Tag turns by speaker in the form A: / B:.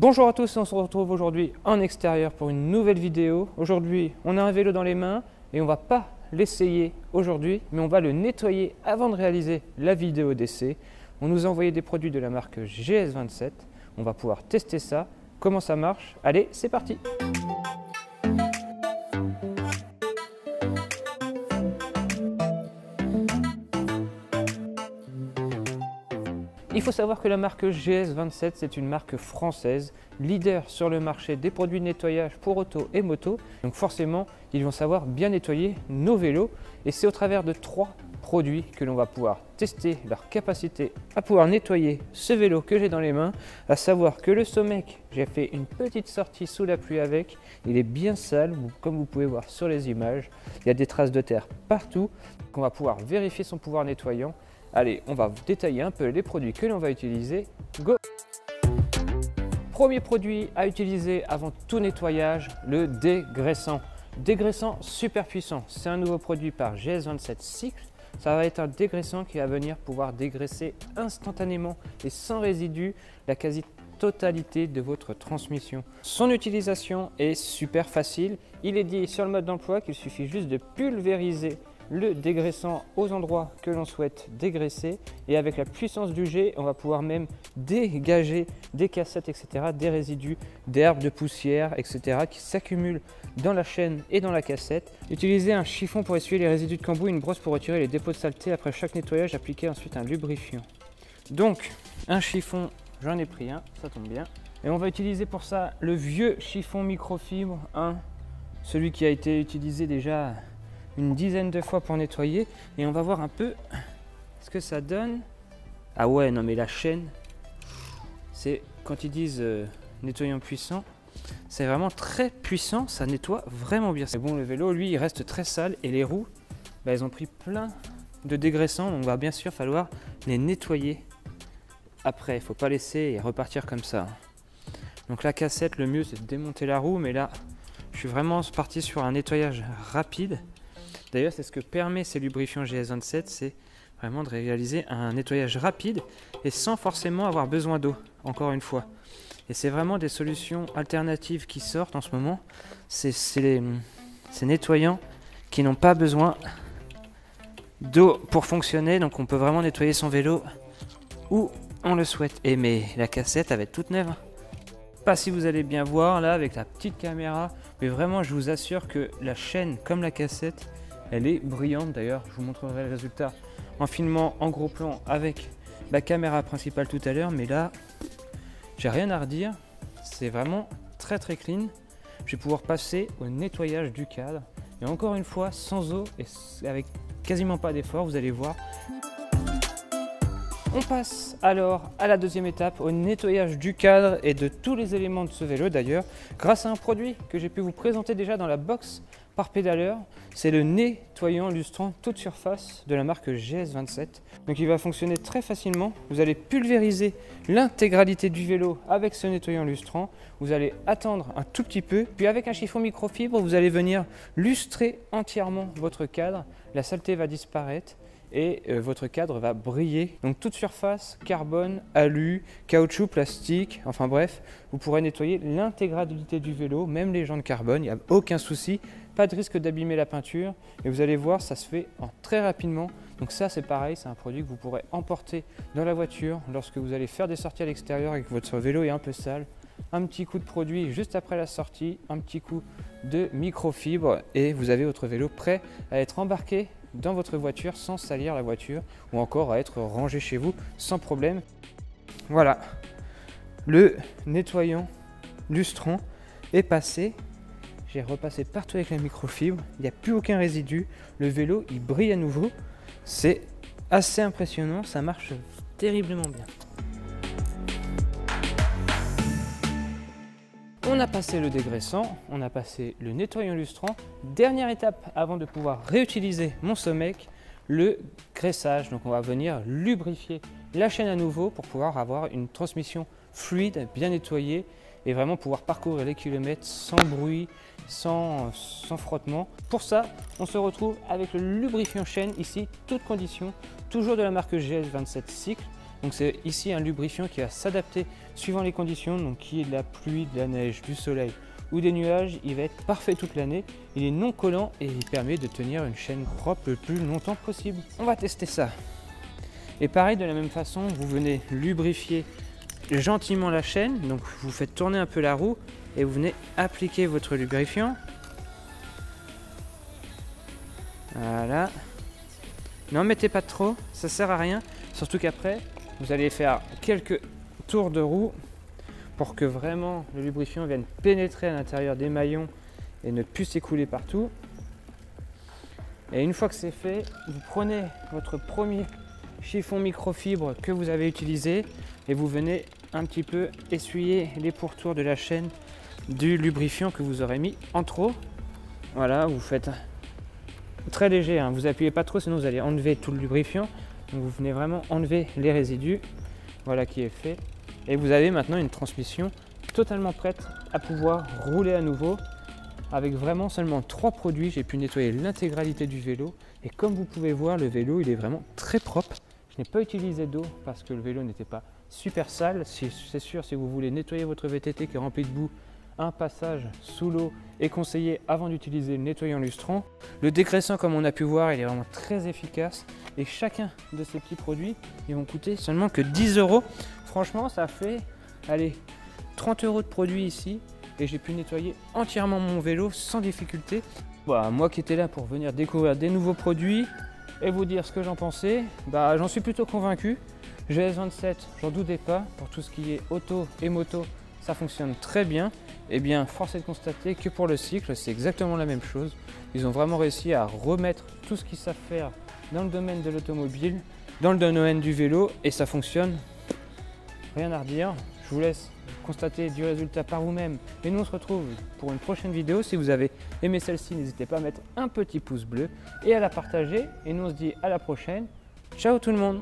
A: Bonjour à tous, on se retrouve aujourd'hui en extérieur pour une nouvelle vidéo. Aujourd'hui, on a un vélo dans les mains et on va pas l'essayer aujourd'hui, mais on va le nettoyer avant de réaliser la vidéo d'essai. On nous a envoyé des produits de la marque GS27. On va pouvoir tester ça, comment ça marche. Allez, c'est parti! Il faut savoir que la marque GS27, c'est une marque française, leader sur le marché des produits de nettoyage pour auto et moto. Donc forcément, ils vont savoir bien nettoyer nos vélos. Et c'est au travers de 3 produits que l'on va pouvoir tester leur capacité à pouvoir nettoyer ce vélo que j'ai dans les mains. À savoir que le Somec, j'ai fait une petite sortie sous la pluie avec. Il est bien sale, comme vous pouvez voir sur les images. Il y a des traces de terre partout. Donc on va pouvoir vérifier son pouvoir nettoyant. Allez, on va détailler un peu les produits que l'on va utiliser. Go! Premier produit à utiliser avant tout nettoyage, le dégraissant. Dégraissant super puissant. C'est un nouveau produit par GS27 Cycle. Ça va être un dégraissant qui va venir pouvoir dégraisser instantanément et sans résidus la quasi-totalité de votre transmission. Son utilisation est super facile. Il est dit sur le mode d'emploi qu'il suffit juste de pulvériser le dégraissant aux endroits que l'on souhaite dégraisser, et avec la puissance du jet, on va pouvoir même dégager des cassettes, etc., des résidus d'herbe, de poussière, etc., qui s'accumulent dans la chaîne et dans la cassette. Utilisez un chiffon pour essuyer les résidus de cambouis, une brosse pour retirer les dépôts de saleté. Après chaque nettoyage, appliquez ensuite un lubrifiant. Donc, un chiffon, j'en ai pris un, ça tombe bien. Et on va utiliser pour ça le vieux chiffon microfibre, celui qui a été utilisé déjà une dizaine de fois pour nettoyer, et on va voir un peu ce que ça donne. Ah ouais, non mais la chaîne, c'est quand ils disent nettoyant puissant, c'est vraiment très puissant, ça nettoie vraiment bien. Mais bon, le vélo lui il reste très sale, et les roues elles ont pris plein de dégraissants, donc va bien sûr falloir les nettoyer après. Il faut pas laisser et repartir comme ça. Donc la cassette, le mieux c'est de démonter la roue, mais là je suis vraiment parti sur un nettoyage rapide. D'ailleurs, c'est ce que permet ces lubrifiants GS27, c'est vraiment de réaliser un nettoyage rapide et sans forcément avoir besoin d'eau, encore une fois. Et c'est vraiment des solutions alternatives qui sortent en ce moment. C'est ces nettoyants qui n'ont pas besoin d'eau pour fonctionner, donc on peut vraiment nettoyer son vélo où on le souhaite. Et mais la cassette, elle va être toute neuve. Pas si vous allez bien voir là avec la petite caméra, mais vraiment je vous assure que la chaîne comme la cassette, elle est brillante. D'ailleurs, je vous montrerai le résultat en filmant en gros plan avec la caméra principale tout à l'heure. Mais là, j'ai rien à redire. C'est vraiment très très clean. Je vais pouvoir passer au nettoyage du cadre. Et encore une fois, sans eau et avec quasiment pas d'effort, vous allez voir. On passe alors à la deuxième étape, au nettoyage du cadre et de tous les éléments de ce vélo d'ailleurs, grâce à un produit que j'ai pu vous présenter déjà dans la box par pédaleur. C'est le nettoyant lustrant toute surface de la marque GS27. Donc il va fonctionner très facilement. Vous allez pulvériser l'intégralité du vélo avec ce nettoyant lustrant. Vous allez attendre un tout petit peu, puis avec un chiffon microfibre, vous allez venir lustrer entièrement votre cadre. La saleté va disparaître et votre cadre va briller. Donc toute surface, carbone, alu, caoutchouc, plastique, enfin bref, vous pourrez nettoyer l'intégralité du vélo, même les jantes carbone, il n'y a aucun souci, pas de risque d'abîmer la peinture, et vous allez voir, ça se fait très rapidement. Donc ça c'est pareil, c'est un produit que vous pourrez emporter dans la voiture lorsque vous allez faire des sorties à l'extérieur et que votre vélo est un peu sale. Un petit coup de produit juste après la sortie, un petit coup de microfibre, et vous avez votre vélo prêt à être embarqué dans votre voiture sans salir la voiture, ou encore à être rangé chez vous sans problème. Voilà, le nettoyant lustrant est passé. J'ai repassé partout avec la microfibre, il n'y a plus aucun résidu, le vélo il brille à nouveau. C'est assez impressionnant, ça marche terriblement bien. On a passé le dégraissant, on a passé le nettoyant lustrant. Dernière étape avant de pouvoir réutiliser mon Somec, le graissage. Donc on va venir lubrifier la chaîne à nouveau pour pouvoir avoir une transmission fluide, bien nettoyée, et vraiment pouvoir parcourir les kilomètres sans bruit, sans frottement. Pour ça, on se retrouve avec le lubrifiant chaîne ici, toutes conditions, toujours de la marque GS27 Cycle. Donc c'est ici un lubrifiant qui va s'adapter suivant les conditions, donc qu'il y ait de la pluie, de la neige, du soleil ou des nuages, il va être parfait toute l'année. Il est non collant et il permet de tenir une chaîne propre le plus longtemps possible. On va tester ça. Et pareil, de la même façon, vous venez lubrifier gentiment la chaîne. Donc vous faites tourner un peu la roue et vous venez appliquer votre lubrifiant. Voilà. N'en mettez pas trop, ça sert à rien. Surtout qu'après, vous allez faire quelques tours de roue pour que vraiment le lubrifiant vienne pénétrer à l'intérieur des maillons et ne plus s'écouler partout. Et une fois que c'est fait, vous prenez votre premier chiffon microfibre que vous avez utilisé et vous venez un petit peu essuyer les pourtours de la chaîne du lubrifiant que vous aurez mis en trop. Voilà, vous faites très léger, hein. Vous appuyez pas trop, sinon vous allez enlever tout le lubrifiant. Donc vous venez vraiment enlever les résidus. Voilà qui est fait. Et vous avez maintenant une transmission totalement prête à pouvoir rouler à nouveau. Avec vraiment seulement 3 produits, j'ai pu nettoyer l'intégralité du vélo. Et comme vous pouvez voir, le vélo il est vraiment très propre. Je n'ai pas utilisé d'eau parce que le vélo n'était pas super sale. C'est sûr, si vous voulez nettoyer votre VTT qui est rempli de boue, un passage sous l'eau est conseillé avant d'utiliser le nettoyant lustrant. Le dégraissant, comme on a pu voir, il est vraiment très efficace. Et chacun de ces petits produits, ils vont coûter seulement que 10 €. Franchement, ça fait, allez, 30 € de produits ici. Et j'ai pu nettoyer entièrement mon vélo sans difficulté. Voilà, moi qui étais là pour venir découvrir des nouveaux produits et vous dire ce que j'en pensais, j'en suis plutôt convaincu. GS27, j'en doutais pas. Pour tout ce qui est auto et moto, ça fonctionne très bien. Et bien, force est de constater que pour le cycle, c'est exactement la même chose. Ils ont vraiment réussi à remettre tout ce qu'ils savent faire dans le domaine de l'automobile, dans le domaine du vélo, et ça fonctionne. Rien à redire. Je vous laisse constater du résultat par vous-même. Et nous, on se retrouve pour une prochaine vidéo. Si vous avez aimé celle-ci, n'hésitez pas à mettre un petit pouce bleu et à la partager. Et nous, on se dit à la prochaine. Ciao tout le monde!